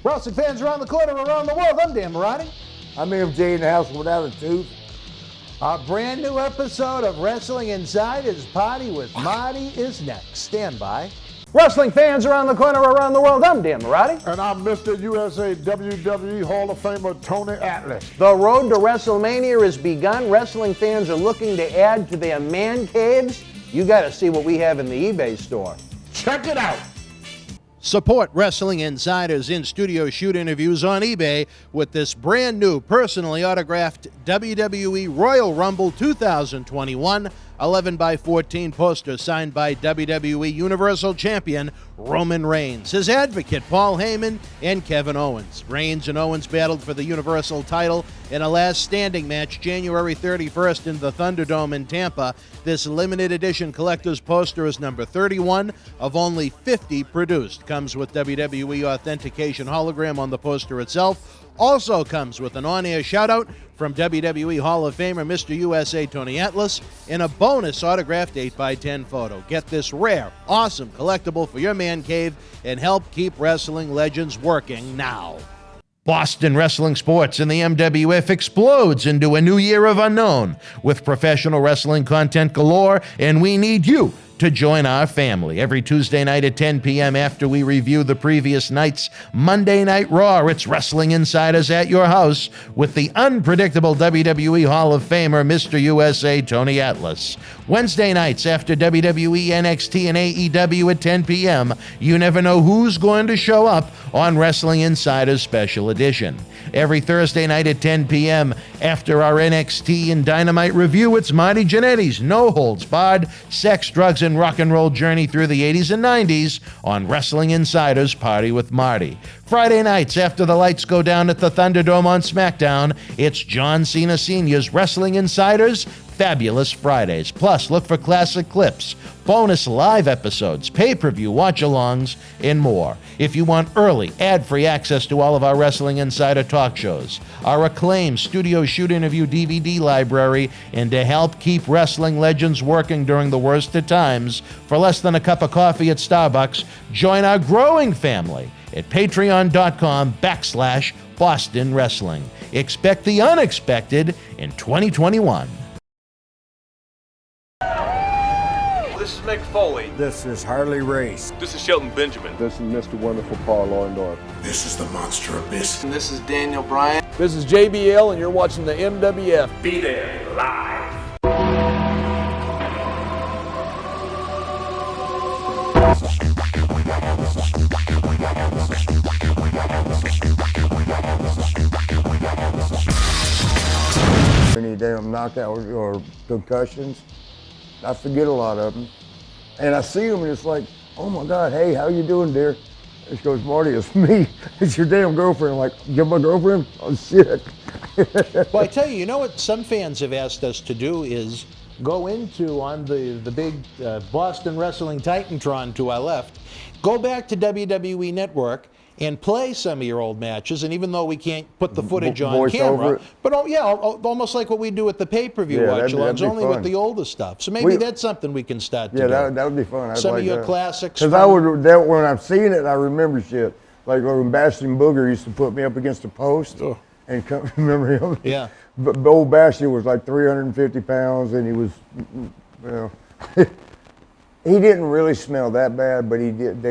Wrestling fans around the corner, around the world, I'm Dan Marty. I'm MJ in the house without a tooth. A brand new episode of Wrestling Insider's Party with Marty is next. Stand by. Wrestling fans around the corner, around the world, I'm Dan Marty. And I'm Mr. USA WWE Hall of Famer Tony Atlas. The road to WrestleMania has begun. Wrestling fans are looking to add to their man caves. You got to see what we have in the eBay store. Check it out. Support Wrestling Insider's in-studio shoot interviews on eBay with this brand new personally autographed WWE Royal Rumble 2021 11x14 poster signed by WWE Universal Champion Roman Reigns, his advocate Paul Heyman, and Kevin Owens. Reigns and Owens battled for the Universal title in a last standing match January 31st in the Thunderdome in Tampa. This limited edition collector's poster is number 31 of only 50 produced. Comes with WWE authentication hologram on the poster itself. Also comes with an on-air shout-out from WWE Hall of Famer Mr. USA Tony Atlas and a bonus autographed 8x10 photo. Get this rare, awesome collectible for your man cave and help keep wrestling legends working now. Boston Wrestling Sports and the MWF explodes into a new year of unknown with professional wrestling content galore, and we need you to join our family. Every Tuesday night at 10 p.m. after we review the previous night's Monday Night Raw, it's Wrestling Insiders at your house with the unpredictable WWE Hall of Famer, Mr. USA Tony Atlas. Wednesday nights after WWE, NXT, and AEW at 10 p.m., you never know who's going to show up on Wrestling Insiders Special Edition. Every Thursday night at 10 p.m. after our NXT and Dynamite review, it's Marty Jannetty's no-holds-barred sex, drugs, and rock and roll journey through the 80s and 90s on Wrestling Insider's Party with Marty. Friday nights after the lights go down at the Thunderdome on SmackDown, it's John Cena Sr.'s Wrestling Insider's Fabulous Fridays. Plus, look for classic clips, bonus live episodes, pay-per-view watch-alongs, and more. If you want early, ad-free access to all of our Wrestling Insider talk shows, our acclaimed studio shoot interview DVD library, and to help keep wrestling legends working during the worst of times, for less than a cup of coffee at Starbucks, join our growing family at patreon.com/Boston Wrestling. Expect the unexpected in 2021. This is Mick Foley. This is Harley Race. This is Shelton Benjamin. This is Mr. Wonderful Paul Orndorff. This is the Monster Abyss. And this is Daniel Bryan. This is JBL, and you're watching the MWF. Be there live. Any damn knockout or concussions, I forget a lot of them. And I see them and it's like, oh my God, hey, how you doing, dear? She goes, Marty, it's me. It's your damn girlfriend. I'm like, you're my girlfriend? Oh, shit. Well, I tell you, you know what some fans have asked us to do is go into, on the big Boston Wrestling Titantron to our left, go back to WWE Network and play some of your old matches, and even though we can't put the footage on Voice camera, over it. but almost like what we do at the pay-per-view Yeah, watch-alongs, that'd be only fun. with the older stuff. So maybe that's something we can start to do. Yeah, that would be fun. I'd Some like of your that. classics. Because when I'm seeing it, I remember shit. Like when Bastion Booger used to put me up against a post, and remember him? Yeah. But old Bastion was like 350 pounds, and he was, he didn't really smell that bad, but he did.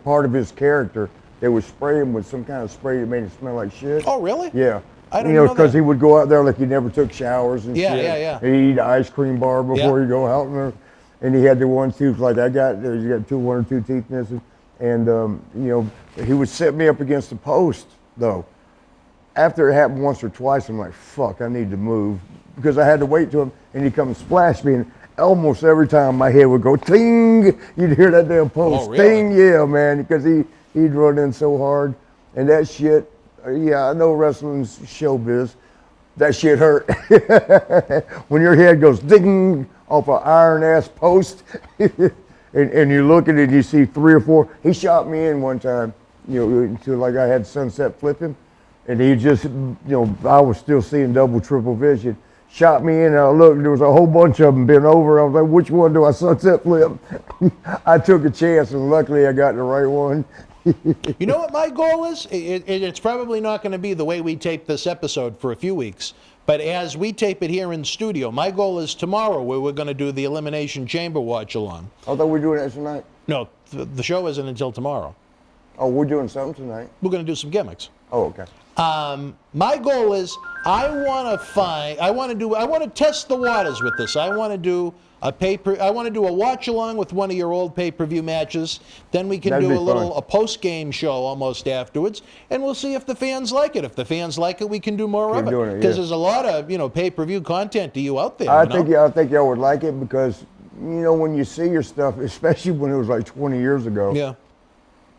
Part of his character, they would spray him with some kind of spray that made him smell like shit. Oh, really? Yeah. I don't know because that. he would go out there like he never took showers and shit. Yeah. He'd eat an ice cream bar before he'd go out there. And he had the one tooth, like you got one or two teeth missing. And, he would set me up against the post, though. After it happened once or twice, I'm like, fuck, I need to move. Because I had to wait till him, and he'd come and splash me. And almost every time my head would go, ting, you'd hear that damn post. Oh, really? Ting, yeah, man, because he'd run in so hard. And that shit, I know wrestling's showbiz. That shit hurt. When your head goes ding off an iron-ass post, and you look at it and you see 3 or 4. He shot me in one time, until like I had sunset flip him. And he just, I was still seeing double, triple vision. Shot me in and I looked, there was a whole bunch of them bent over. I was like, which one do I sunset flip? I took a chance and luckily I got the right one. You know what my goal is? It's probably not going to be the way we tape this episode for a few weeks, but as we tape it here in studio, my goal is tomorrow where we're going to do the Elimination Chamber watch along. I thought we were doing that tonight. No, the show isn't until tomorrow. Oh, we're doing something tonight. We're going to do some gimmicks. Oh, okay. My goal is I want to test the waters with this. I want to do a watch along with one of your old pay-per-view matches. Then we can That'd do be a post-game show almost afterwards, and we'll see if the fans like it. If the fans like it, we can do more Keep of it. doing it, Because yeah. there's a lot of pay-per-view content to you out there. I think y'all would like it because when you see your stuff, especially when it was like 20 years ago. Yeah.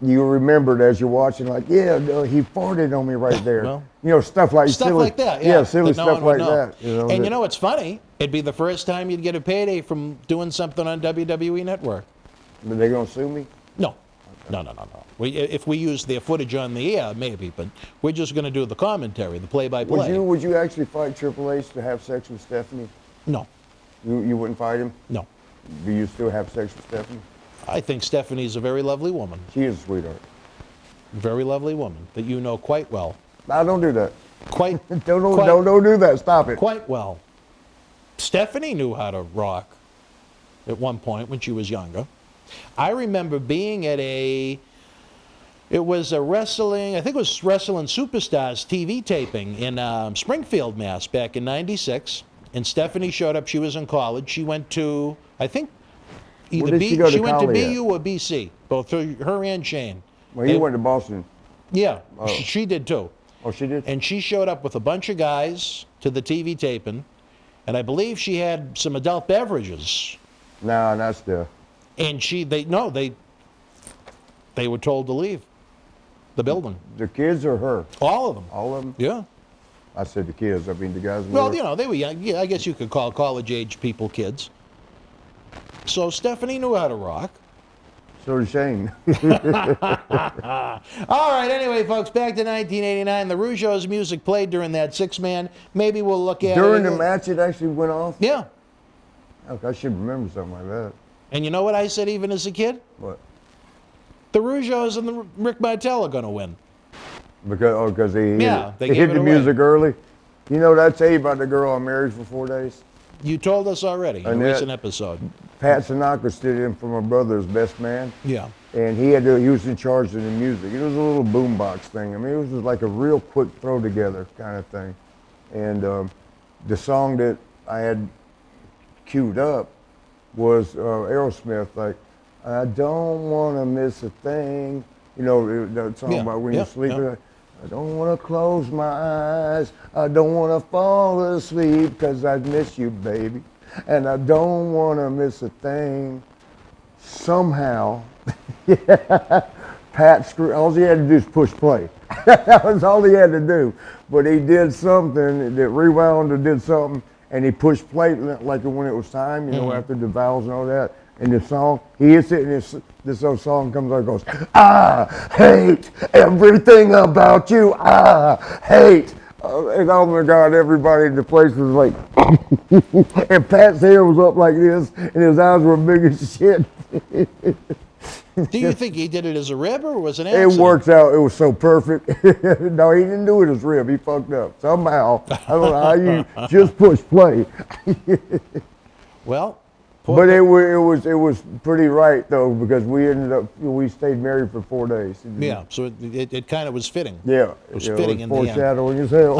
You remembered as you're watching, like, he farted on me right there. Well, stuff like that. Yeah, silly that no stuff one would like know. that. And it's funny. It'd be the first time you'd get a payday from doing something on WWE Network. But they gonna sue me? No. If we use their footage on the air, maybe, but we're just going to do the commentary, the play-by-play. Would you actually fight Triple H to have sex with Stephanie? No. You wouldn't fight him? No. Do you still have sex with Stephanie? I think Stephanie's a very lovely woman. She is a sweetheart. Very lovely woman that you know quite well. I don't do that. Quite. Don't do that. Stop it. Quite well. Stephanie knew how to rock at one point when she was younger. I remember being at I think it was Wrestling Superstars TV taping in Springfield, Mass. back in '96. And Stephanie showed up. She was in college. She went to, I think, Where did she go to she went to college at? BU or BC, both her and Shane. Well, he went to Boston. Yeah, she did too. Oh, she did? And she showed up with a bunch of guys to the TV taping, and I believe she had some adult beverages. No, not still. And they were told to leave the building. The kids or her? All of them. All of them? Yeah. I said the kids. I mean the guys. Well, they were young. Yeah, I guess you could call college-age people kids. So Stephanie knew how to rock. So did Shane. All right, anyway, folks, back to 1989. The Rougeau's music played during that six-man. Maybe we'll look at During it. the match, it actually went off? Yeah. Okay, I should remember something like that. And you know what I said even as a kid? What? The Rougeaus and the Rick Martel are going to win. Because they he gave hit it the away. music early. You know what I tell you about the girl I married for 4 days? You told us already in a recent episode. Pat Tanaka stood in for my brother's best man. Yeah. And he was in charge of the music. It was a little boombox thing. I mean, it was just like a real quick throw together kind of thing. And the song that I had queued up was Aerosmith, like, I don't want to miss a thing. You know, that song about when you're sleeping. Yeah. I don't want to close my eyes. I don't want to fall asleep because I miss you, baby. And I don't want to miss a thing. Somehow, Pat screwed. All he had to do is push play. That was all he had to do. But he did something that rewound or did something, and he pushed play like when it was time, you know, after the vowels and all that. And the song, he hits it, and this old song comes out and goes, I hate everything about you. I hate. And oh my God, everybody in the place was like, and Pat's hair was up like this, and his eyes were big as shit. Do you think he did it as a rib or was it an accident? It works out. It was so perfect. No, he didn't do it as rib. He fucked up somehow. I don't know how you just push play. Well, but it was pretty right though, because we stayed married for 4 days. yeah, so it kind of was fitting. Yeah, It was fitting in the end. foreshadowing as hell.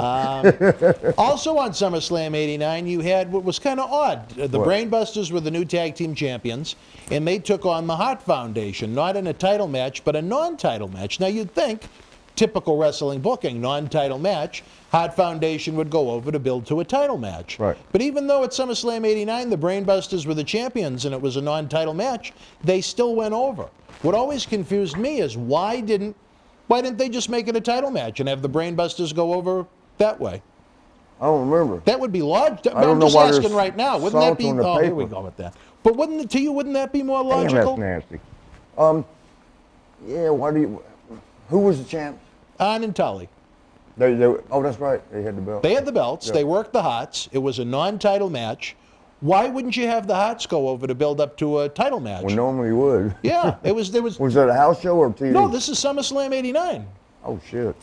Also on SummerSlam '89, you had what was kind of odd. The What? Brainbusters were the new tag team champions, and they took on the Hart Foundation, not in a title match, but a non-title match. Now you'd think, typical wrestling booking, non-title match, Hart Foundation would go over to build to a title match. Right. But even though at SummerSlam '89 the Brainbusters were the champions and it was a non-title match, they still went over. What always confused me is why didn't they just make it a title match and have the Brainbusters go over that way? I don't remember. That would be logical. I don't I'm know just why there's asking right now. Wouldn't that salt be? on the Oh, here we paper. go with that. But wouldn't that be more Damn, logical? that's nasty. Yeah. Who was the champ? Arn and Tully. Oh, that's right. They had the belt. They had the belts. Yeah. They worked the Hearts. It was a non-title match. Why wouldn't you have the Hearts go over to build up to a title match? Well, normally you would. Yeah, there was. Was that a house show or TV? No, this is SummerSlam '89. Oh, shit.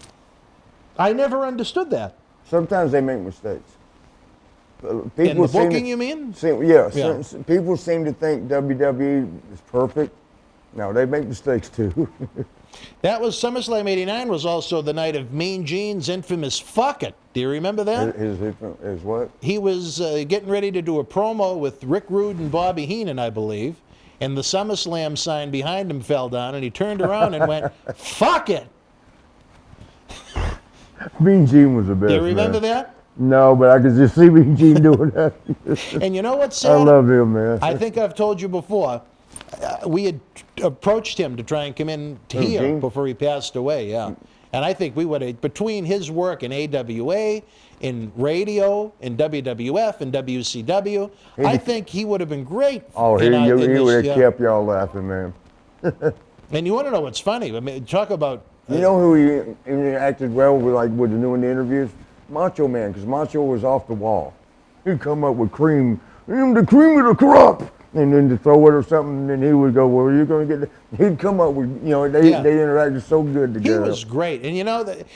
I never understood that. Sometimes they make mistakes. People In the seem booking, to, you mean? Yeah. Yeah. People seem to think WWE is perfect. No, they make mistakes too. That was SummerSlam '89. Was also the night of Mean Gene's infamous "Fuck It." Do you remember that? His what? He was getting ready to do a promo with Rick Rude and Bobby Heenan, I believe, and the SummerSlam sign behind him fell down, and he turned around and went, "Fuck it." Mean Gene was the best. Do you remember man. that? No, but I could just see Mean Gene doing that. And you know what's sad? I love him, man. I think I've told you before. We had approached him to try and come in to Who, here Gene? before he passed away. Yeah, and I think we would have, between his work in AWA, in radio, in WWF, and WCW, I think he would have been great. Oh, he would have kept y'all laughing, man. And you want to know what's funny? I mean, talk about. You know who he interacted well with, like with the new in the interviews? Macho Man, because Macho was off the wall. He'd come up with cream, the cream of the crop, and then to throw it or something, and then he would go, "Well, you're going to get." He'd come up with, they interacted so good together. He was great, and you know that.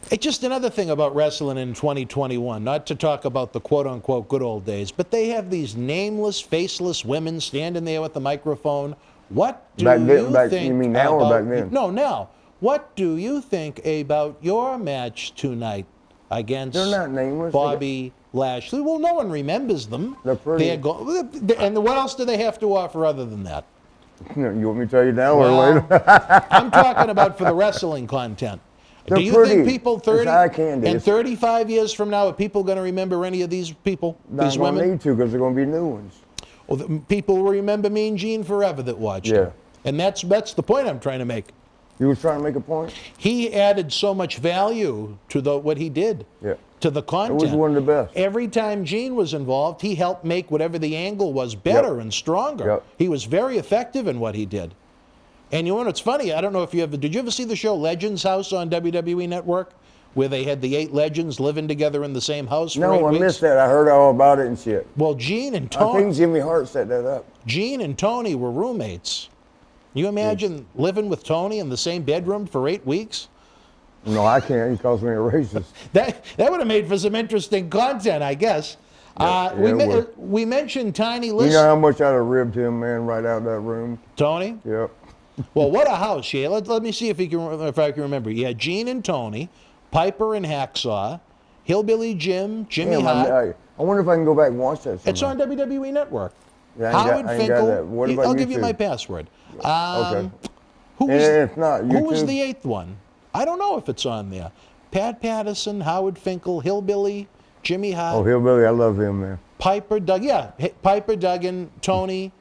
It's just another thing about wrestling in 2021, not to talk about the quote-unquote good old days, but they have these nameless, faceless women standing there with the microphone. What do you think? You mean now or back then? No, now. What do you think about your match tonight against They're not nameless. Bobby Lashley? Well, no one remembers them. They're pretty. And what else do they have to offer other than that? You want me to tell you now or Well, later? I'm talking about for the wrestling content. They're Do you pretty. think people 30 eye candy. and 35 years from now, are people going to remember any of these people, these Not women? need to, because they're going to be new ones. Well, people will remember Mean Gene forever that watched Yeah. him. And that's the point I'm trying to make. You was trying to make a point? He added so much value to what he did, Yeah. to the content. It was one of the best. Every time Gene was involved, he helped make whatever the angle was better and stronger. Yep. He was very effective in what he did. And you know what's funny? I don't know if did you ever see the show Legends House on WWE Network, where they had the 8 legends living together in the same house for 8 No, I weeks? missed that. I heard all about it and shit. Well, Gene and I Tony, think Jimmy Hart set that up. Gene and Tony were roommates. You imagine living with Tony in the same bedroom for 8 weeks? No, I can't. He calls me a racist. That would have made for some interesting content, I guess. it We mentioned Tiny You List. know how much I'd have ribbed him, man, right out of that room? Tony? Yep. Well, what a house, yeah. Let me see if I can remember. You had Gene and Tony, Piper and Hacksaw, Hillbilly Jim, Jimmy Hart. I wonder if I can go back and watch that sometime. It's on WWE Network. Yeah, Howard I ain't got Finkel. that. What about I'll give you YouTube? my password. Okay. Who And was, if not, who was YouTube? the 8th one? I don't know if it's on there. Pat Patterson, Howard Finkel, Hillbilly, Jimmy Hart, Oh, Hillbilly, I love him, man. Piper Duggan, Tony,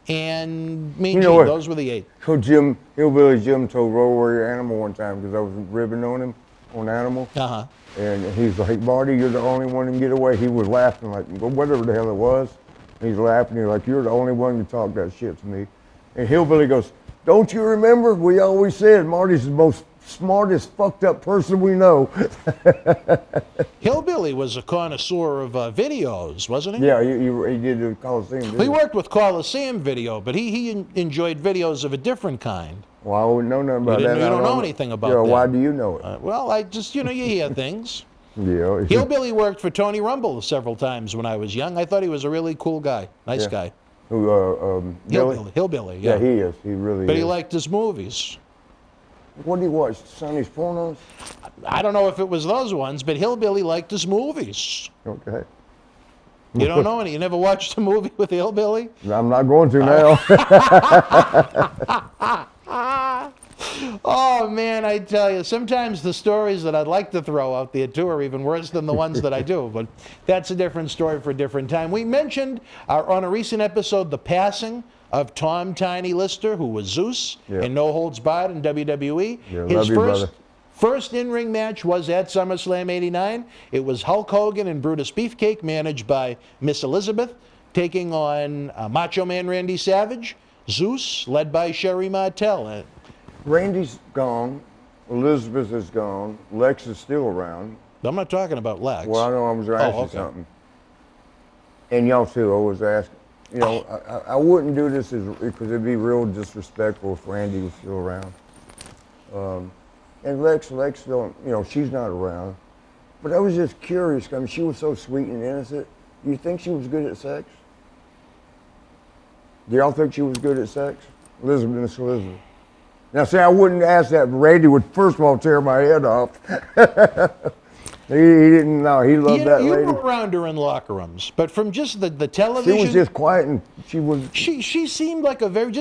and Mean You know Gene. what? Those were the 8. So Hillbilly Jim told Road Warrior Animal one time, because I was ribbing on him, on Animal. Uh-huh. And he's like, Marty, you're the only one that can get away. He was laughing, like, whatever the hell it was. He's laughing. He's like, you're the only one who talk that shit to me. And Hillbilly goes, don't you remember? We always said Marty's the most smartest fucked up person we know. Hillbilly was a connoisseur of videos, wasn't he? Yeah, he did the Coliseum. He worked with Coliseum Video, but he enjoyed videos of a different kind. Well, I wouldn't know nothing about You that. don't know anything about yeah, that. why do you know it? Well, I just, you hear things. Yeah. Hillbilly worked for Tony Rumble several times when I was young. I thought he was a really cool guy. Nice Yeah. guy. Who, Billy? Hillbilly, yeah. Yeah, he is. He really But is. he liked his movies. What did he watch? Sonny's Pornos? I don't know if it was those ones, but Hillbilly liked his movies. Okay. You don't know any? You never watched a movie with Hillbilly? I'm not going to now. Oh, man, I tell you, sometimes the stories that I'd like to throw out there, too, are even worse than the ones that I do. But that's a different story for a different time. We mentioned on a recent episode the passing of Tom Tiny Lister, who was Zeus in No Holds Barred in WWE. Yeah, His love you, brother. first in-ring match was at SummerSlam '89. It was Hulk Hogan and Brutus Beefcake, managed by Miss Elizabeth, taking on Macho Man Randy Savage, Zeus, led by Sherry Martel. Randy's gone. Elizabeth is gone. Lex is still around. I'm not talking about Lex. Well, I know I was asking okay. something. And y'all too, always ask. You know, I wouldn't do this because it'd be real disrespectful if Randy was still around. And Lex don't, you know, she's not around. But I was just curious. I mean, she was so sweet and innocent. Do you think she was good at sex? Do y'all think she was good at sex? Miss Elizabeth. Now, see, I wouldn't ask that. Randy would, first of all, tear my head off. He didn't know. He loved that you lady. were around her in locker rooms, but from just the television. She was just quiet, and she was. She seemed like a very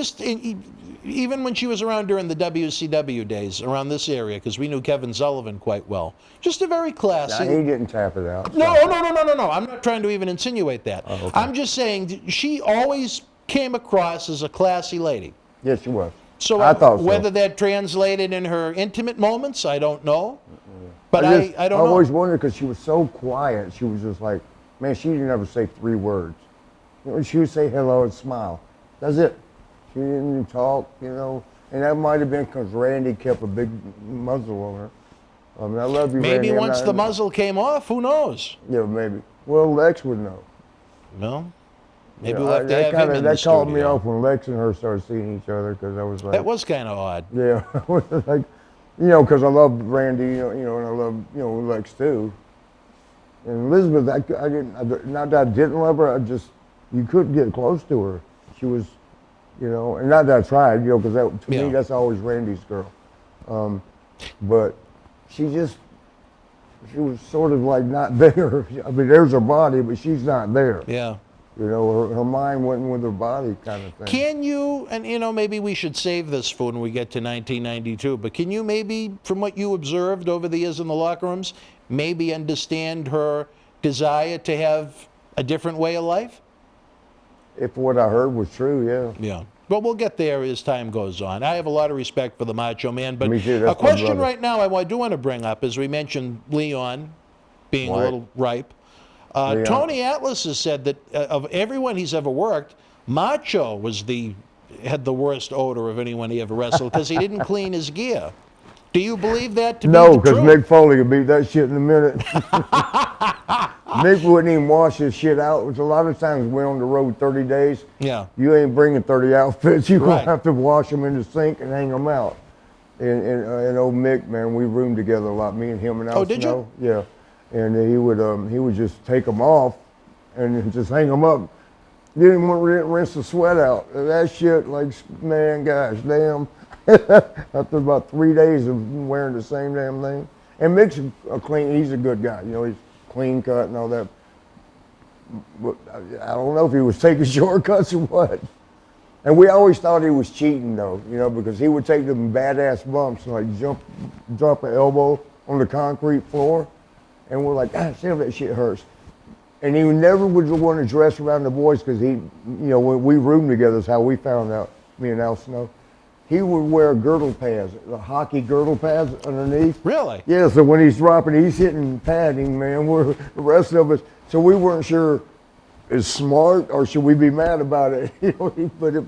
even when she was around during the WCW days around this area, because we knew Kevin Sullivan quite well. Just a very classy. Nah, he didn't tap it out. No. I'm not trying to even insinuate that. Oh, okay. I'm just saying she always came across as a classy lady. Yes, she was. So I thought so. Whether that translated in her intimate moments, I don't know. But I don't know. I always wondered because she was so quiet. She was just like, man, she didn't ever say 3 words. You know, she would say hello and smile. That's it. She didn't even talk, you know. And that might have been because Randy kept a big muzzle on her. I mean, I love you, Maybe Randy. once the muzzle came off, who knows? Yeah, maybe. Well, Lex would know. No. Maybe Yeah, we'll have to have him in the that called me studio. off when Lex and her started seeing each other because I was like. That was kind of odd. Yeah, like, you know, because I love Randy, you know, and I love, you know, Lex too. And Elizabeth, I didn't, not that I didn't love her, you couldn't get close to her. She was, you know, and not that I tried, you know, because to me, that's always Randy's girl. But she was sort of like not there. I mean, there's her body, but she's not there. Yeah. You know, her mind went with her body kind of thing. Can you, and you know, maybe we should save this for when we get to 1992, but can you maybe, from what you observed over the years in the locker rooms, maybe understand her desire to have a different way of life? If what I heard was true, yeah. Yeah. But we'll get there as time goes on. I have a lot of respect for the Macho Man, but Me too, that's a my question brother. right now I do want to bring up, as we mentioned Leon being a Right. little ripe. Leon. Tony Atlas has said that of everyone he's ever worked, Macho had the worst odor of anyone he ever wrestled because he didn't clean his gear. Do you believe that to be No, the because truth? Mick Foley could beat that shit in a minute. Mick wouldn't even wash his shit out, which a lot of times we're on the road 30 days. Yeah. You ain't bringing 30 outfits. You're going Right. to have to wash them in the sink and hang them out. And old Mick, man, we roomed together a lot, me and him and Al Oh, did you? Snow. Yeah. And he would just take them off and just hang them up. Didn't want to rinse the sweat out. And that shit, like, man, gosh, damn. After about 3 days of wearing the same damn thing. And Mick's he's a good guy. You know, he's clean cut and all that. But I don't know if he was taking shortcuts or what. And we always thought he was cheating though, you know, because he would take them badass bumps and like drop an elbow on the concrete floor. And we're like, God damn, that shit hurts. And he never would want to dress around the boys because he, you know, when we roomed together is how we found out, me and Al Snow. He would wear girdle pads, the hockey girdle pads underneath. Really? Yeah, so when he's dropping, he's hitting padding, man. The rest of us, so we weren't sure is smart or should we be mad about it? You know, but it,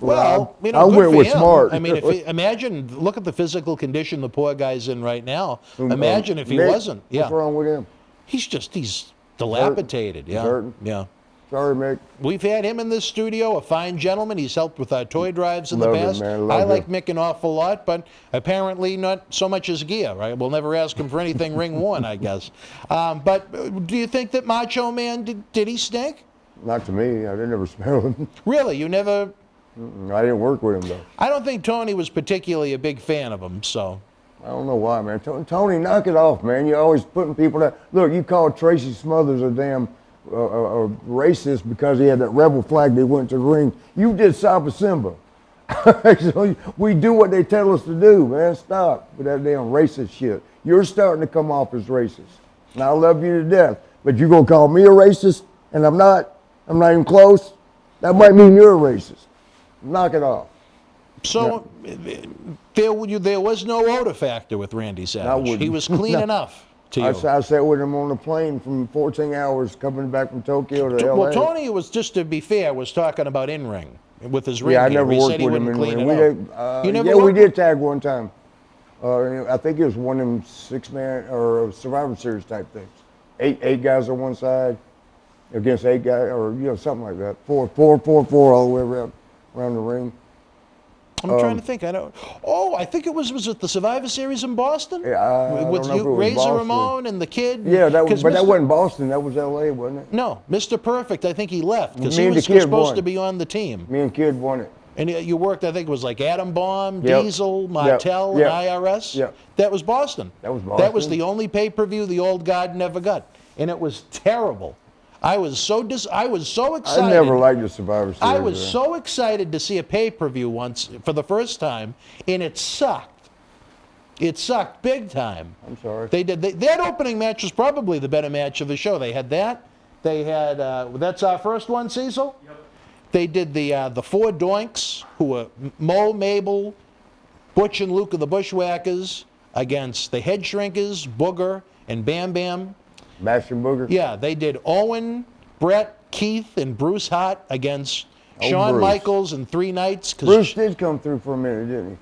Well, you know, I good went for with him. smart. I mean, imagine, look at the physical condition the poor guy's in right now. Imagine if he Nick, wasn't. Yeah. What's wrong with him? He's dilapidated. Yeah. hurting. Yeah. Sorry, Mick. We've had him in this studio, a fine gentleman. He's helped with our toy drives in Love the him, past. man. I Love like him. Mick an awful lot, but apparently not so much as gear, right? We'll never ask him for anything ring worn, I guess. But do you think that Macho Man, did he stink? Not to me. I didn't ever smell him. Really? You never? I didn't work with him though. I don't think Tony was particularly a big fan of him, so. I don't know why, man. Tony, knock it off, man. You're always putting people that. Look, you called Tracy Smothers a damn racist because he had that rebel flag that went to the ring. You did Saba Simba. So we do what they tell us to do, man. Stop with that damn racist shit. You're starting to come off as racist. And I love you to death. But you gonna call me a racist and I'm not even close? That might mean you're a racist. Knock it off. So there was no odor factor with Randy Savage. wouldn't. He was clean enough to you. I sat with him on the plane from 14 hours coming back from Tokyo to LA. Well, Tony was, just to be fair, was talking about in-ring with his ring Yeah, I gear. never He worked said he with him wouldn't in clean ring. it out. You never Yeah, we worked did tag one time. I think it was one of them 6-man or Survivor Series type things. Eight guys on one side. against 8 guys, or something like that. 4 all the way around the ring. I'm trying to think. I don't. Oh, I think it was it the Survivor Series in Boston? Yeah, I with don't know if it was Razor Boston. Ramon and the kid. Yeah, that Mr. wasn't Boston. That was L.A., wasn't it? No, Mr. Perfect. I think he left because Me he and was the kid supposed won. to be on the team. Me and Kid won it. And you worked. I think it was like Atom Bomb, Yep. Diesel, Martel, Yep. and IRS. Yep. That was Boston. That was That was Boston. the only pay-per-view the old god never got, and it was terrible. I was so excited. I never liked the Survivor Series. I was so excited to see a pay-per-view once for the first time, and it sucked. It sucked big time. I'm sorry. That opening match was probably the better match of the show. They had that. They had that's our first one, Cecil. Yep. They did the 4 Doinks, who were Mo, Mabel, Butch, and Luke of the Bushwhackers against the Head Shrinkers, Booger, and Bam Bam. Master Booger? Yeah, they did Owen, Brett, Keith, and Bruce Hart against Shawn Bruce. Michaels and 3 Nights. Bruce did come through for a minute, didn't he?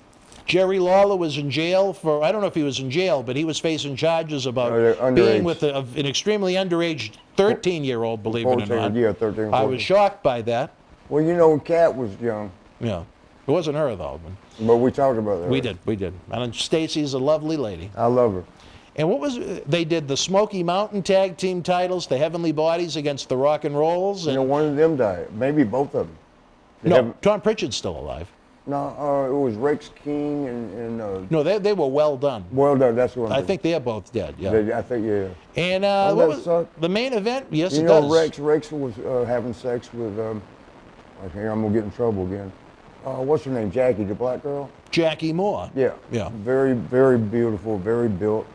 Jerry Lawler was in jail for, I don't know if he was in jail, but he was facing charges about being underage. with an extremely underage 13-year-old, believe it or 14, not. yeah, 13, I 14. was shocked by that. Well, Kat was young, Yeah. It wasn't her, though. but we talked about that. We right? did. And Stacy's a lovely lady. I love her. And they did the Smoky Mountain Tag Team titles, the Heavenly Bodies against the Rock and Rolls. And One of them died. Maybe both of them. no, Tom Pritchard's still alive. No, it was Rex King and No, they were well done. well done. That's what I think they're both dead, yeah. I think, yeah. And that what was sucked. the main event? Yes, You it know, does. Rex was having sex with, okay, I'm going to get in trouble again. What's her name? Jackie, the black girl? Jackie Moore. Yeah. Yeah. Very, very beautiful, very built,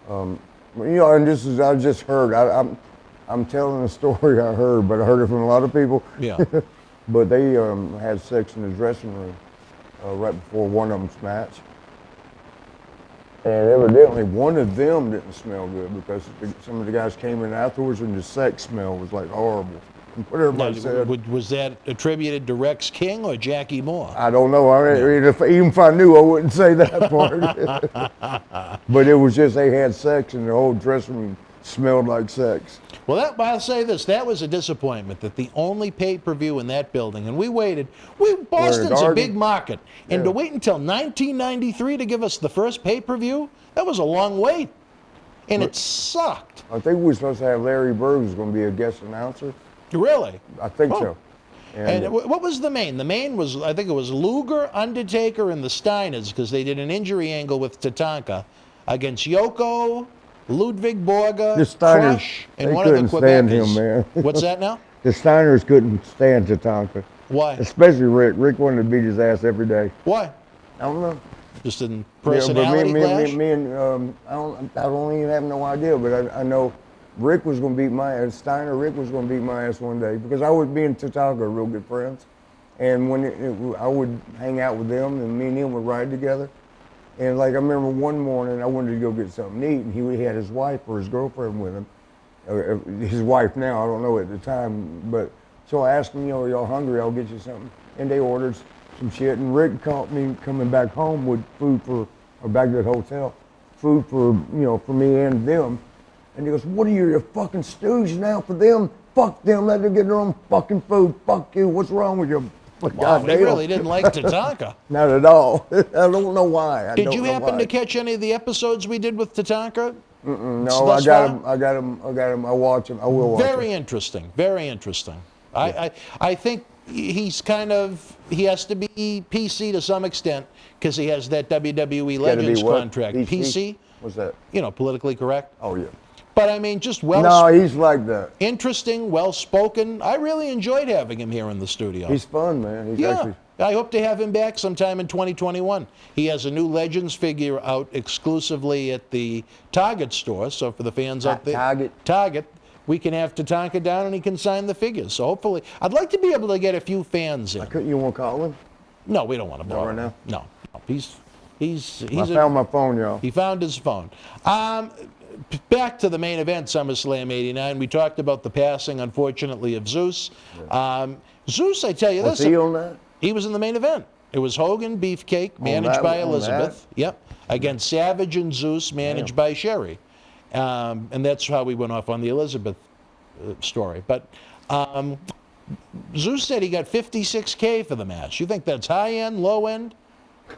and this is, I just heard, I'm telling a story I heard, but I heard it from a lot of people. Yeah. But they had sex in the dressing room right before one of them's match. And evidently one of them didn't smell good because some of the guys came in afterwards and the sex smell was like horrible. What everybody said. Was that attributed to Rex King or Jackie Moore? I don't know. Even if I knew, I wouldn't say that part. But it was just they had sex and the whole dressing room smelled like sex. Well, I'll say this. That was a disappointment that the only pay-per-view in that building, and we waited. Boston's a big market. And to wait until 1993 to give us the first pay-per-view, that was a long wait. And it sucked. I think we were supposed to have Larry Bird who's going to be a guest announcer. Really? I think Oh. so. And what was the main? The main was, I think it was Luger, Undertaker, and the Steiners, because they did an injury angle with Tatanka against Yoko, Ludwig Borga, The Steiners, Crush, and they one of the couldn't stand Quebecers. him, man. What's that now? The Steiners couldn't stand Tatanka, Why? especially Rick. Rick wanted to beat his ass every day. Why? I don't know. Just in Yeah, but personality clash? me and I don't even have no idea, but I know Rick was going to beat my ass. Rick was going to beat my ass one day because I was being Tatanka real good friends, and when I would hang out with them, and me and him would ride together. And like I remember one morning, I wanted to go get something to eat, and he had his wife or his girlfriend with him. His wife now, I don't know at the time, but so I asked him, are y'all hungry? I'll get you something. And they ordered some shit, and Rick caught me coming back home with food or back to the hotel, food for me and them. And he goes, what are you, a fucking stooge now for them? Fuck them, let them get their own fucking food. Fuck you, what's wrong with you? Wow, he really didn't like Tatanka. Not at all. I don't know why. Did you happen to catch any of the episodes we did with Tatanka? No, I got him. I watch him. I will watch him. Very interesting. Very interesting. Yeah. I think he has to be PC to some extent because he has that WWE Legends contract. PC? What's that? Politically correct. Oh, yeah. But I mean, just No, he's like that. interesting, well-spoken. I really enjoyed having him here in the studio. He's fun, man. He's Yeah, actually... I hope to have him back sometime in 2021. He has a new Legends figure out exclusively at the Target store, so for the fans out there, Target, we can have Tatanka down and he can sign the figures. So hopefully, I'd like to be able to get a few fans in. You want to call him? No, we don't want to bother right now? him. No, he's I found my phone, y'all. He found his phone. Back to the main event, SummerSlam '89. We talked about the passing, unfortunately, of Zeus. Yeah. Zeus, I tell you this. Was he on that? He was in the main event. It was Hogan, Beefcake, managed by Elizabeth. Yep. Against Savage and Zeus, managed by Sherry. And that's how we went off on the Elizabeth story. But Zeus said he got $56K for the match. You think that's high end, low end?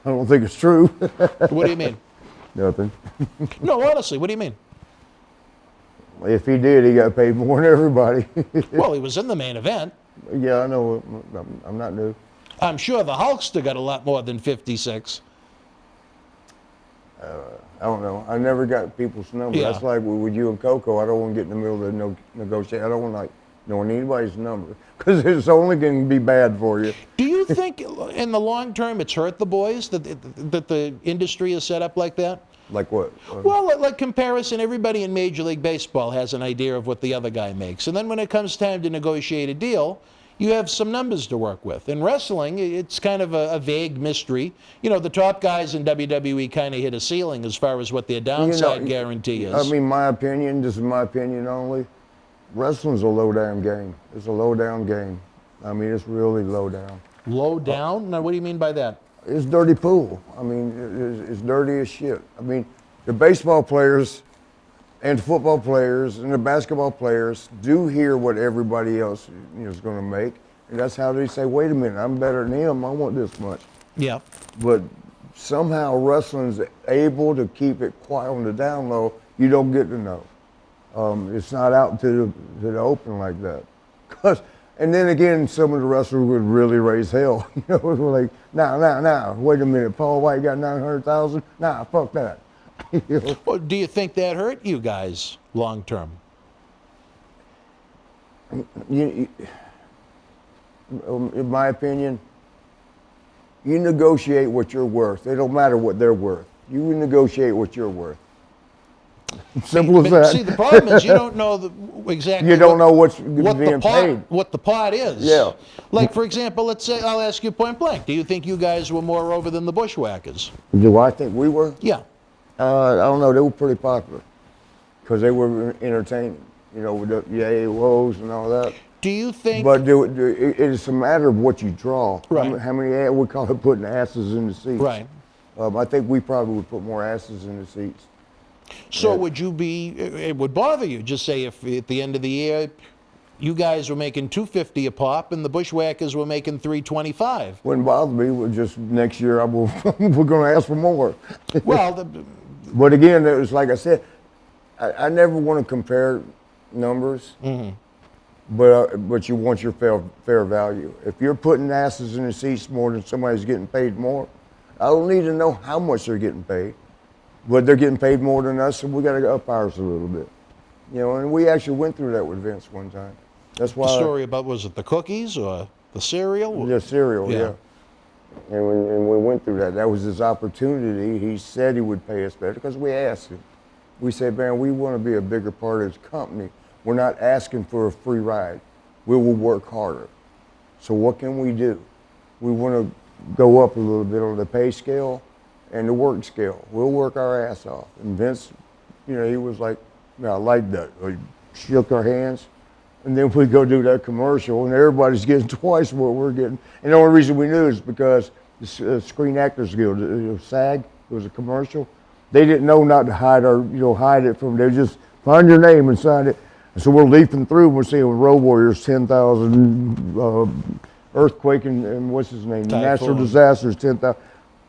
I don't think it's true. What do you mean? Nothing. No, honestly, what do you mean? If he did, he got paid more than everybody. Well, he was in the main event. Yeah, I know. I'm not new. I'm sure the Hulkster got a lot more than 56. I don't know. I never got people's number. Yeah. That's like with you and Coco. I don't want to get in the middle of the negotiate. I don't want like knowing anybody's number because it's only going to be bad for you. Do you think in the long term it's hurt the boys that the industry is set up like that? Like what? Well, like comparison, everybody in Major League Baseball has an idea of what the other guy makes. And then when it comes time to negotiate a deal, you have some numbers to work with. In wrestling, it's kind of a vague mystery. You know, the top guys in WWE kind of hit a ceiling as far as what their downside guarantee is. I mean, my opinion, this is my opinion only, wrestling's a low-down game. It's a low-down game. I mean, it's really low down. Low down? Now, what do you mean by that? It's dirty pool. I mean, it's dirty as shit. I mean, the baseball players and the football players and the basketball players do hear what everybody else is going to make. And that's how they say, wait a minute, I'm better than him. I want this much. Yeah. But somehow wrestling's able to keep it quiet on the down low. You don't get to know. It's not out to the open like that. And then again, some of the wrestlers would really raise hell. You know, we're like, nah, wait a minute, Paul White got 900,000? Nah, fuck that. You know? Well, do you think that hurt you guys long term? In my opinion, you negotiate what you're worth. It don't matter what they're worth. You negotiate what you're worth. Simple as that. See, the problem is you don't know exactly. You don't know what's being paid. What the pot is. Yeah. Like, for example, let's say, I'll ask you point blank. Do you think you guys were more over than the Bushwhackers? Do I think we were? Yeah. I don't know. They were pretty popular because they were entertaining, you know, with the yay, woes and all that. Do you think? But it's a matter of what you draw. Right. How many, we call it putting asses in the seats. Right. I think we probably would put more asses in the seats. So would you be, it would bother you, just say if at the end of the year, you guys were making $250 a pop and the Bushwhackers were making $325. Wouldn't bother me. Just next year, we're going to ask for more. Well, but again, it was like I said, I never want to compare numbers, but you want your fair value. If you're putting asses in the seats more than somebody's getting paid more, I don't need to know how much they're getting paid. But they're getting paid more than us, so we got to up ours a little bit. You know, and we actually went through that with Vince one time. That's why. The story about, was it the cookies or the cereal? The cereal, yeah. And when we went through that, that was his opportunity. He said he would pay us better because we asked him. We said, man, we want to be a bigger part of his company. We're not asking for a free ride. We will work harder. So what can we do? We want to go up a little bit on the pay scale and the work scale. We'll work our ass off. And Vince, you know, he was like, I like that. We shook our hands, and then we go do that commercial, and everybody's getting twice what we're getting. And the only reason we knew is because the Screen Actors Guild, SAG, it was a commercial. They didn't know not to hide hide it from. They just find your name and sign it. And so we're leaping through. And we're seeing Road Warriors 10,000, earthquake and what's his name, Typhoon. natural disasters 10,000.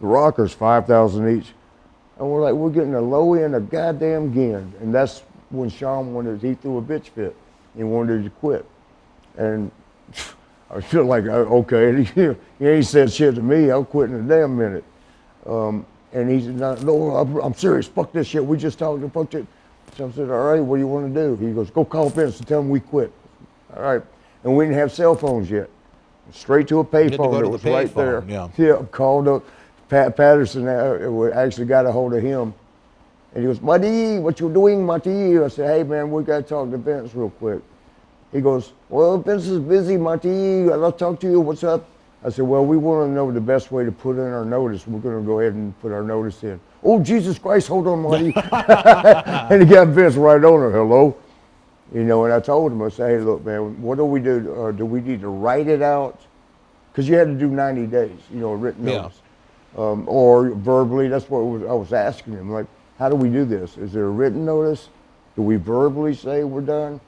The Rockers, 5,000 each. And we're like, we're getting the low end of goddamn Gin. And that's when Sean he threw a bitch fit. He wanted to quit. And I feel like, okay, he ain't said shit to me. I'll quit in a damn minute. And he said, no, I'm serious. Fuck this shit. We just talked to fuck it. So I said, all right, what do you want to do? He goes, go call Vince and tell him we quit. All right. And we didn't have cell phones yet. Straight to a payphone that was right there. Yeah, called up. Pat Patterson actually got a hold of him. And he goes, Marty, what you doing, Marty? I said, hey, man, we got to talk to Vince real quick. He goes, well, Vince is busy, Marty. I'll talk to you. What's up? I said, well, we want to know the best way to put in our notice. We're going to go ahead and put our notice in. Oh, Jesus Christ, hold on, Marty. And he got Vince right on her. Hello? You know, and I told him, I said, hey, look, man, what do we do? Do we need to write it out? Because you had to do 90 days, you know, a written notice. Or verbally, that's what I was asking him. Like, how do we do this? Is there a written notice? Do we verbally say we're done?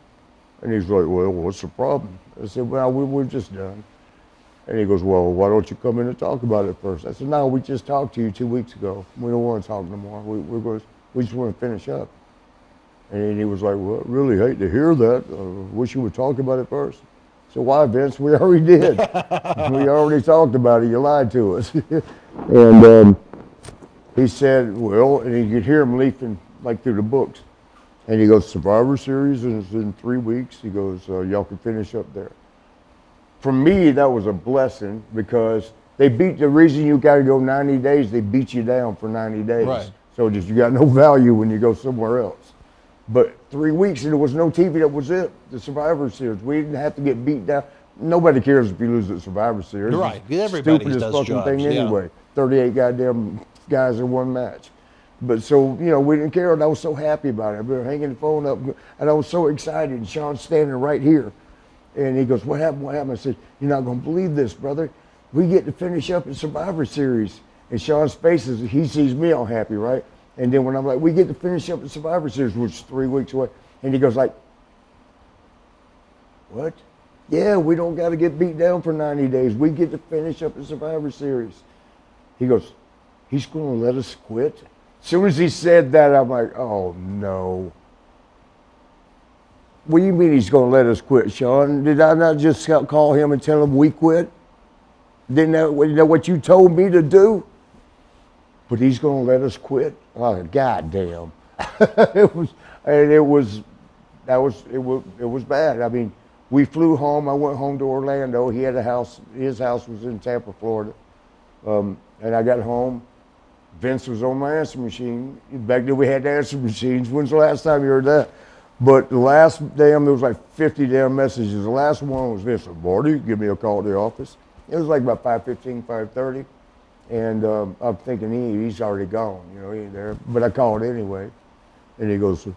And he's like, well, what's the problem? I said, well, we're just done. And he goes, well, why don't you come in and talk about it first? I said, no, we just talked to you 2 weeks ago. We don't want to talk no more. We just want to finish up. And he was like, well, I really hate to hear that. Wish you would talk about it first. So why, Vince? We already did. We already talked about it. You lied to us. And he said, well, and you could hear him leafing like through the books. And he goes, Survivor Series is in 3 weeks. He goes, y'all can finish up there. For me, that was a blessing because the reason you got to go 90 days, they beat you down for 90 days. Right. So just you got no value when you go somewhere else. But 3 weeks and there was no TV, that was it. The Survivor Series. We didn't have to get beat down. Nobody cares if you lose the Survivor Series. Right. It's Everybody stupidest does fucking jobs, thing yeah. anyway. 38 goddamn guys in one match. But so, we didn't care, and I was so happy about it. I was hanging the phone up, and I was so excited, and Sean's standing right here. And he goes, what happened, what happened? I said, you're not going to believe this, brother. We get to finish up the Survivor Series. And Sean's face is, he sees me all happy, right? And then when I'm like, we get to finish up the Survivor Series, which is 3 weeks away. And he goes like, what? Yeah, we don't got to get beat down for 90 days. We get to finish up the Survivor Series. He goes, he's going to let us quit? As soon as he said that, I'm like, oh, no. What do you mean he's going to let us quit, Sean? Did I not just call him and tell him we quit? Didn't that what you told me to do? But he's going to let us quit? Oh, goddamn. It was bad. I mean, we flew home. I went home to Orlando. He had a house. His house was in Tampa, Florida. And I got home. Vince was on my answer machine. Back then we had answer machines. When's the last time you heard that? But the last there was like 50 damn messages. The last one was Vince, Marty, give me a call at the office. It was like about 5:15, 5:30. And I'm thinking he's already gone, he ain't there. But I called anyway. And he goes,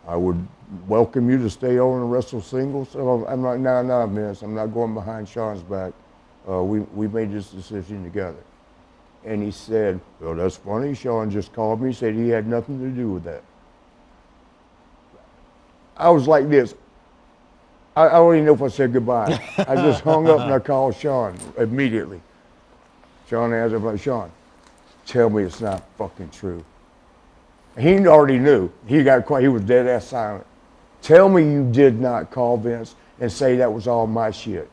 I would welcome you to stay on and wrestle singles. So I'm like, no, Vince, I'm not going behind Sean's back. We made this decision together. And he said, well, that's funny. Sean just called me, said he had nothing to do with that. I was like this. I don't even know if I said goodbye. I just hung up and I called Sean immediately. Sean asked, I'm like, Sean, tell me it's not fucking true. He already knew. He got quiet. He was dead ass silent. Tell me you did not call Vince and say that was all my shit.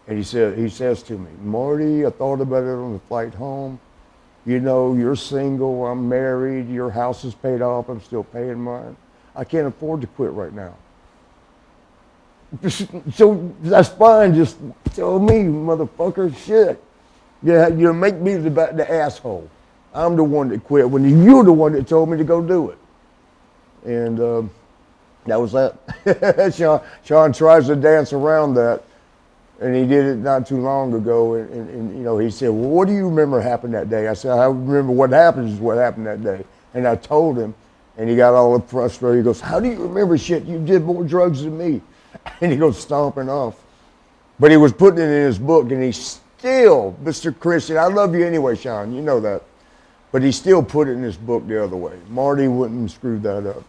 And he says to me, Marty, I thought about it on the flight home. You're single, I'm married, your house is paid off, I'm still paying mine. I can't afford to quit right now. So that's fine, just tell me, motherfucker, shit. Yeah, you make me the asshole. I'm the one that quit when you're the one that told me to go do it. And that was that. Sean tries to dance around that. And he did it not too long ago, and he said, well, what do you remember happened that day? I said, I remember what happened is what happened that day. And I told him, and he got all frustrated. He goes, how do you remember shit? You did more drugs than me. And he goes stomping off. But he was putting it in his book, and he still, Mr. Christian, I love you anyway, Sean, you know that. But he still put it in his book the other way. Marty wouldn't screw that up.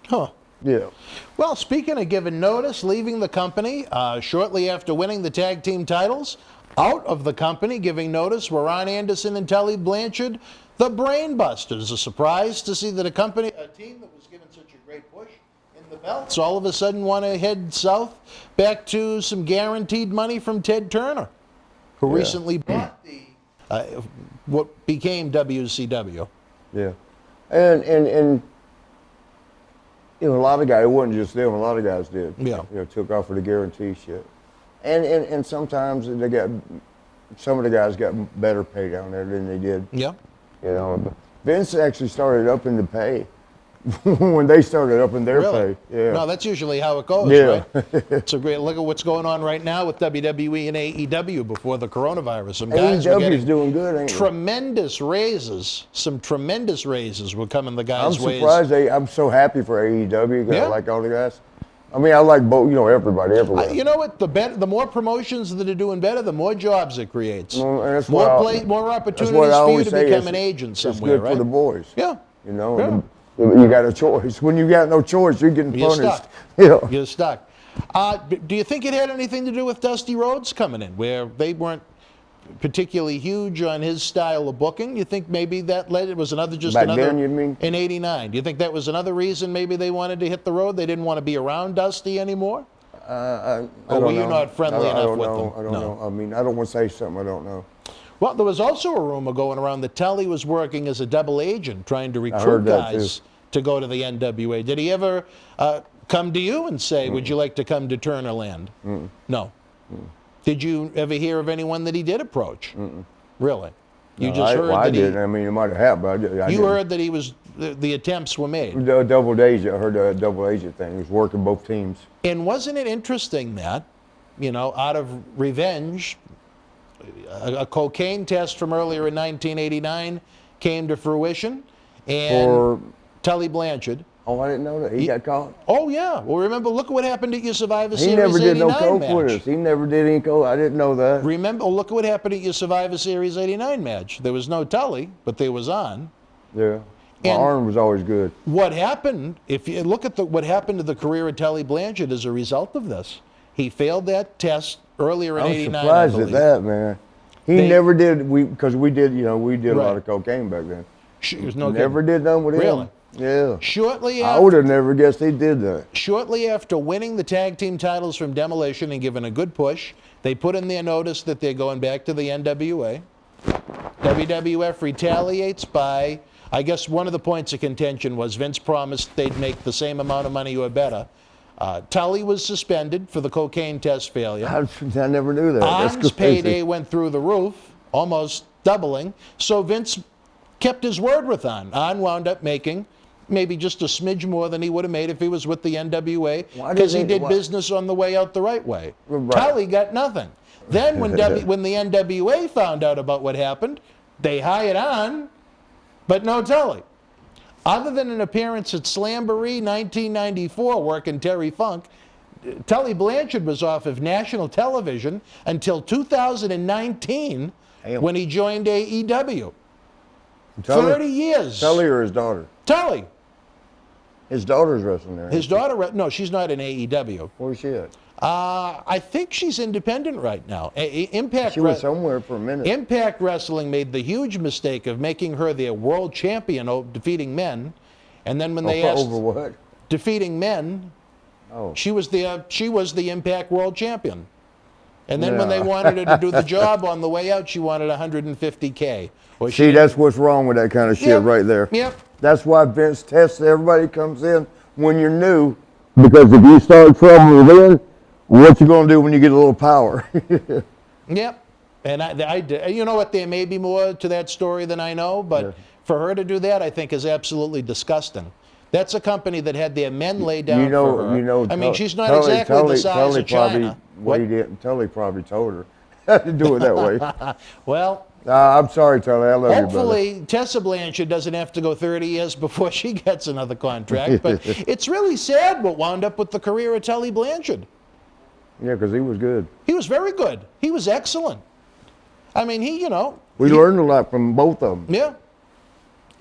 Huh. Yeah. Well, speaking of giving notice, leaving the company shortly after winning the tag team titles, out of the company giving notice were Ron Anderson and Tully Blanchard, the Brainbusters. A surprise to see that a team that was given such a great push in the belts, all of a sudden want to head south back to some guaranteed money from Ted Turner, who recently bought the what became WCW. Yeah. And a lot of guys, it wasn't just them, a lot of guys did. Yeah. Took off for the guarantee shit. And sometimes some of the guys got better pay down there than they did. Yeah. Vince actually started upping the pay when they started upping their Really? pay. Yeah. No, that's usually how it goes, Yeah. right? It's a great look at what's going on right now with WWE and AEW before the coronavirus. Some guys were AEW's getting doing good, ain't tremendous raises. Some tremendous raises were coming the guys' I'm ways. surprised. I'm so happy for AEW. 'Cause Yeah. I like all the guys. I mean, I like both. Everybody everywhere. You know what? The more promotions that are doing better, the more jobs it creates. Well, and that's more what more that's opportunities what I for you always to say, become it's- an agent It's somewhere, good right? for the boys. Yeah. You know, Yeah. You got a choice. When you got no choice, you're getting You're punished. stuck. Yeah. You're stuck. Do you think it had anything to do with Dusty Rhodes coming in, where they weren't particularly huge on his style of booking? You think maybe that led? It was another Back then, you mean? in '89. Do you think that was another reason maybe they wanted to hit the road? They didn't want to be around Dusty anymore? I Or don't were you know. not friendly I enough don't with know. them? I don't No. know. I mean, I don't want to say something I don't know. Well, there was also a rumor going around that Tully was working as a double agent, trying to recruit heard that, guys to go to the NWA. Did he ever come to you and say, "Would you like to come to Turnerland"? No. Did you ever hear of anyone that he did approach? Really? You No, just heard I that didn't. I mean, it might have happened, but I you didn't. heard that he was the attempts were made. The double agent. I heard the double agent thing. He was working both teams. And wasn't it interesting that, out of revenge, a cocaine test from earlier in 1989 came to fruition, and For Tully Blanchard. I didn't know that he got caught. Oh yeah. Well, remember, look at what happened at your Survivor He Series never did no 89 coke match. with us. He never did any coke. I didn't know that. Remember, look at what happened at your Survivor Series '89 match. There was no Tully, but there was On. Yeah. My And- arm was always good. What happened, if you look at what happened to the career of Tully Blanchard as a result of this, he failed that test earlier in I'm '89. surprised at that, man. He They- never did. Because we did a Right. lot of cocaine back then. There's no Never kidding. did none with Really? him. Yeah. Shortly I after, would have never guessed he did that. Shortly after winning the tag team titles from Demolition and giving a good push, they put in their notice that they're going back to the NWA. WWF retaliates by, I guess one of the points of contention was Vince promised they'd make the same amount of money or better. Tully was suspended for the cocaine test failure. I never knew that. That's On's crazy. payday went through the roof, almost doubling. So Vince kept his word with On. On wound up making maybe just a smidge more than he would have made if he was with the NWA, Why because he did they- did why- business on the way out the right way. Right. Tully got nothing. Then when the NWA found out about what happened, they hired On, but no Tully. Other than an appearance at Slamboree 1994 working Terry Funk, Tully Blanchard was off of national television until 2019 Damn. when he joined AEW. Tully- 30 years. Tully or his daughter? Tully. His daughter's wrestling there. His daughter, no, she's not in AEW. Where's she at? I think she's independent right now. Impact She was somewhere for a minute. Impact Wrestling made the huge mistake of making her their world champion, defeating men. And then when they asked Over what? defeating men, Oh. she was the Impact World Champion. And then when No. they wanted her to do the job on the way out, she wanted 150K. Or See, that's what's wrong with that kind of shit Yep. right there. Yep. That's why Vince tests everybody comes in when you're new. Because if you start trouble then, what you gonna do when you get a little power? Yep. And you know what? There may be more to that story than I know, but for her to do that, I think is absolutely disgusting. That's a company that had their men lay down for her. I mean, she's not exactly the size of China. Tully probably told her to do it that way. Well, I'm sorry, Tully. I love you, brother. hopefully Tessa Blanchard doesn't have to go 30 years before she gets another contract. But it's really sad what wound up with the career of Tully Blanchard. Yeah, because he was good. He was very good. He was excellent. I mean, We learned a lot from both of them. Yeah.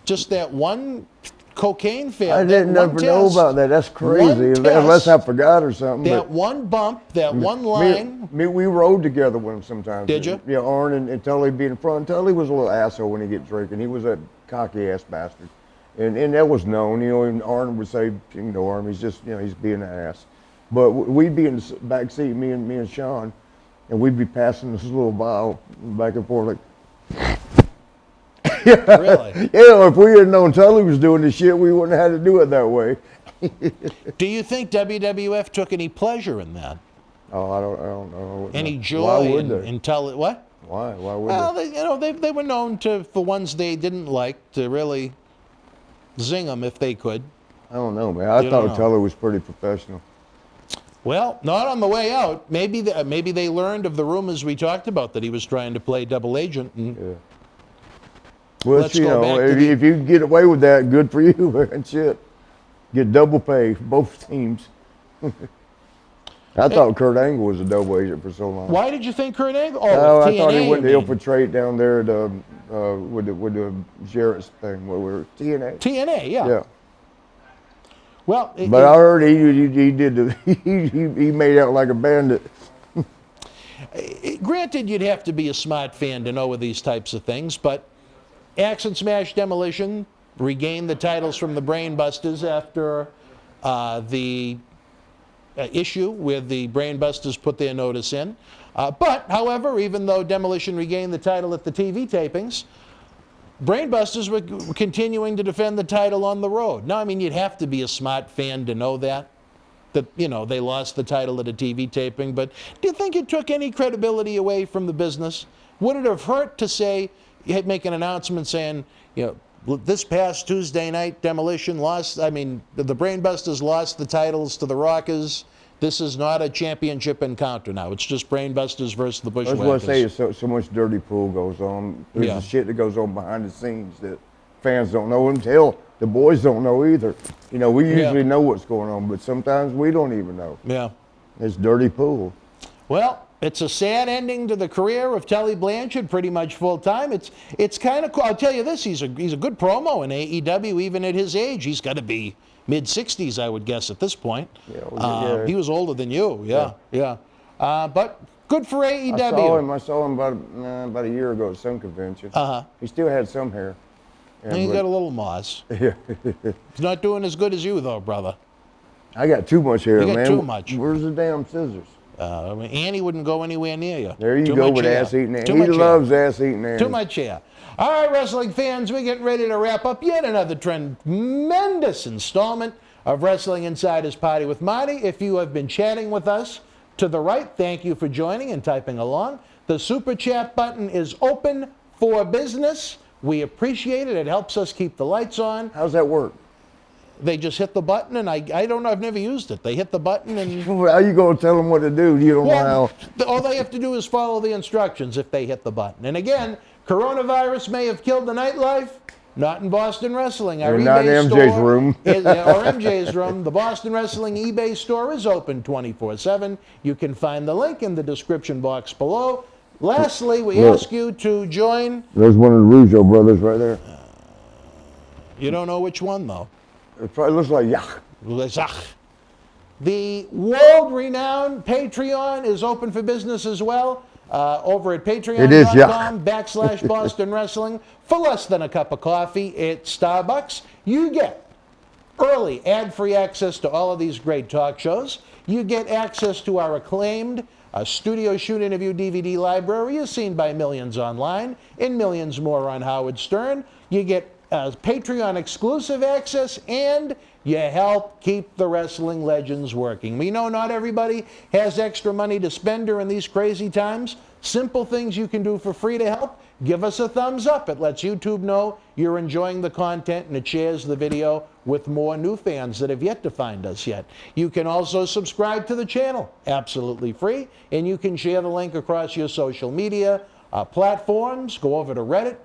Just that one cocaine fail. I didn't that one never know test, about that. That's one crazy. test, Unless I forgot or something. That but one bump, that one line. we rode together with him sometimes. Did you? Yeah, Arn and Tully being in front. Tully was a little asshole when he get drinking. He was a cocky ass bastard. And that was known, and Arn would say, ignore him. He's just, he's being an ass. But we'd be in the back seat, me and Sean, and we'd be passing this little vial back and forth like. Really? If we had known Tully was doing this shit, we wouldn't have had to do it that way. Do you think WWF took any pleasure in that? Oh, I don't know. Any Why joy would they? in Tully? What? Why? Why would Well, they? they were known for ones they didn't like to really zing them if they could. I don't know, man. I You don't thought know. Tully was pretty professional. Well, not on the way out. Maybe they learned of the rumors we talked about that he was trying to play double agent. And Yeah. Well, Let's go back to if you can get away with that, good for you, man. Shit. Get double pay, both teams. I thought Kurt Angle was a double agent for so long. Why did you think Kurt Angle? Oh, I thought TNA, he went to you mean. infiltrate down there with the Jarrett's thing. Where we were TNA. TNA, yeah. Yeah. Well, But I heard he did he made out like a bandit. Granted, you'd have to be a smart fan to know of these types of things, but Axe and Smash Demolition regained the titles from the Brainbusters after the issue where the Brainbusters put their notice in. But, however, even though Demolition regained the title at the TV tapings, Brainbusters were continuing to defend the title on the road. Now, I mean, you'd have to be a smart fan to know that, you know, they lost the title at a TV taping, but do you think it took any credibility away from the business? Would it have hurt to say, make an announcement saying, you know, this past Tuesday night, Demolition lost, I mean, the Brainbusters lost the titles to the Rockers. This is not a championship encounter now. It's just Brainbusters versus the Bushwhackers. I was going to say, so much dirty pool goes on. There's Yeah. shit that goes on behind the scenes that fans don't know, and hell, the boys don't know either. You know, we usually know what's going on, but sometimes we don't even know. Yeah. It's dirty pool. Well, it's a sad ending to the career of Tully Blanchard, pretty much full time. It's kind of cool. I'll tell you this: he's a good promo in AEW, even at his age. He's got to be mid-60s, I would guess, at this point. Yeah. He was older than you. Yeah. But good for AEW. I saw him about a year ago at some convention. Uh-huh. He still had some hair. And he's got a little moss. Yeah. He's not doing as good as you, though, brother. I got too much hair, You got man. too much. Where's the damn scissors? I mean, Annie wouldn't go anywhere near you. There you Too go much with hair. ass-eating Annie. Too He much hair. loves ass-eating Annie. Too much hair. All right, wrestling fans, we're getting ready to wrap up yet another tremendous installment of Wrestling Insider's Party with Marty. If you have been chatting with us to the right, thank you for joining and typing along. The Super Chat button is open for business. We appreciate it. It helps us keep the lights on. How's that work? They just hit the button, and I don't know, I've never used it. They hit the button and... How you going to tell them what to do? You don't know how. All they have to do is follow the instructions if they hit the button. And again, coronavirus may have killed the nightlife. Not in Boston Wrestling. Our And not in eBay MJ's store room. or MJ's room. The Boston Wrestling eBay store is open 24/7. You can find the link in the description box below. Lastly, we ask you to join. There's one of the Rougeau brothers right there. You don't know which one, though. It probably looks like Yach. The world-renowned Patreon is open for business as well. Over at patreon.com/Boston Wrestling. For less than a cup of coffee at Starbucks, you get early ad-free access to all of these great talk shows. You get access to our acclaimed studio shoot interview DVD library, is seen by millions online and millions more on Howard Stern. You get Patreon exclusive access, and you help keep the wrestling legends working. We know not everybody has extra money to spend during these crazy times. Simple things you can do for free to help. Give us a thumbs up. It lets YouTube know you're enjoying the content, and it shares the video with more new fans that have yet to find us yet. You can also subscribe to the channel, absolutely free, and you can share the link across your social media platforms. Go over to Reddit,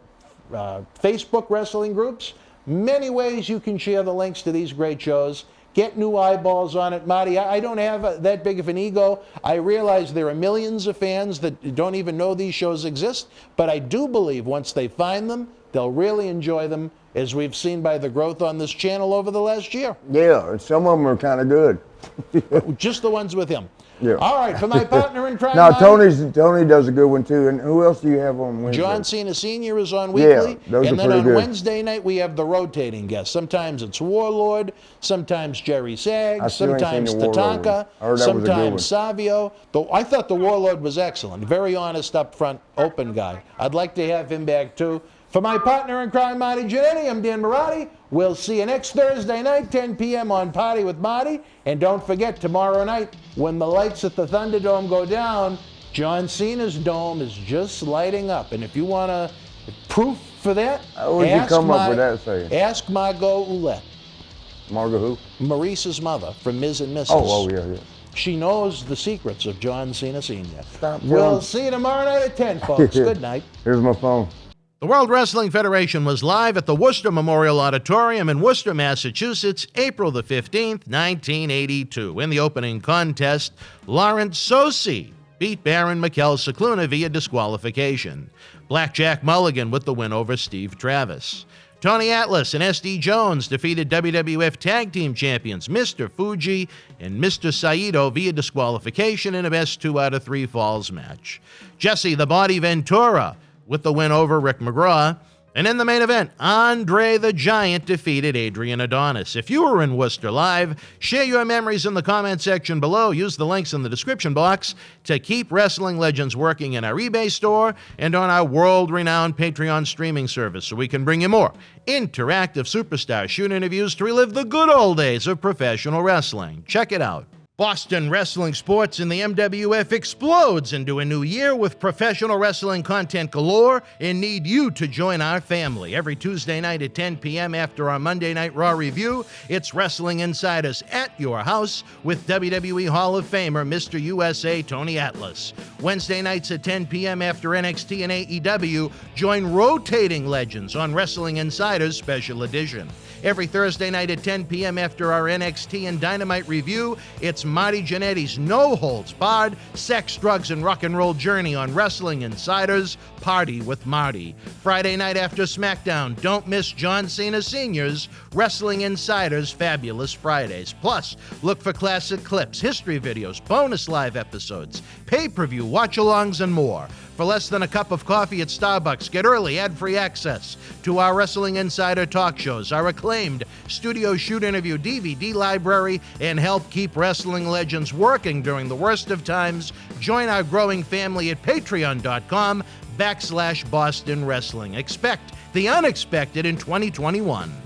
Facebook wrestling groups. Many ways you can share the links to these great shows. Get new eyeballs on it. Marty, I don't have that big of an ego. I realize there are millions of fans that don't even know these shows exist, but I do believe once they find them, they'll really enjoy them, as we've seen by the growth on this channel over the last year. Yeah, and some of them are kind of good. Just the ones with him. Yeah. All right, for my partner in crime, Now, Marty, Tony does a good one, too. And who else do you have on Wednesday? John Cena Sr. is on weekly. those and are then pretty on good. Wednesday night, we have the rotating guests. Sometimes it's Warlord, sometimes Jerry I Sags, still ain't seen sometimes the Warlord Tatanka, one. I heard that was a good sometimes Savio. Though I thought the Warlord was excellent. Very honest, upfront, open guy. I'd like to have him back, too. For my partner in crime, Marty Jannetty, I'm Dan Marotti. We'll see you next Thursday night, 10 p.m. on Party with Marty. And don't forget, tomorrow night, when the lights at the Thunderdome go down, John Cena's dome is just lighting up. And if you want proof for that, How would you come up with that saying? Ask Margot Ouellette, Margot who? Maurice's mother from Ms. and Mrs. Oh, yeah. She knows the secrets of John Cena Sr. Stop We'll telling- see you tomorrow night at 10, folks. Good night. Here's my phone. The World Wrestling Federation was live at the Worcester Memorial Auditorium in Worcester, Massachusetts, April the 15th, 1982. In the opening contest, Lawrence Sosi beat Baron Mikel Cicluna via disqualification. Blackjack Mulligan with the win over Steve Travis. Tony Atlas and SD Jones defeated WWF Tag Team Champions Mr. Fuji and Mr. Saito via disqualification in a best 2 out of 3 falls match. Jesse the Body Ventura with the win over Rick McGraw. And in the main event, Andre the Giant defeated Adrian Adonis. If you were in Worcester Live, share your memories in the comment section below. Use the links in the description box to keep Wrestling Legends working in our eBay store and on our world-renowned Patreon streaming service so we can bring you more interactive superstar shoot interviews to relive the good old days of professional wrestling. Check it out. Boston Wrestling Sports in the MWF explodes into a new year with professional wrestling content galore and need you to join our family. Every Tuesday night at 10 p.m. after our Monday Night Raw review, it's Wrestling Insiders at your house with WWE Hall of Famer Mr. USA Tony Atlas. Wednesday nights at 10 p.m. after NXT and AEW, join Rotating Legends on Wrestling Insiders Special Edition. Every Thursday night at 10 p.m. after our NXT and Dynamite review, it's Marty Jannetty's No Holds Barred Sex, Drugs, and Rock and Roll Journey on Wrestling Insiders Party with Marty. Friday night after SmackDown, don't miss John Cena Sr.'s Wrestling Insiders Fabulous Fridays. Plus, look for classic clips, history videos, bonus live episodes, pay-per-view watch-alongs, and more. For less than a cup of coffee at Starbucks, get early ad-free access to our Wrestling Insider talk shows, our acclaimed studio shoot interview DVD library, and help keep Wrestling Legends working during the worst of times. Join our growing family at patreon.com/Boston Wrestling. Expect the unexpected in 2021.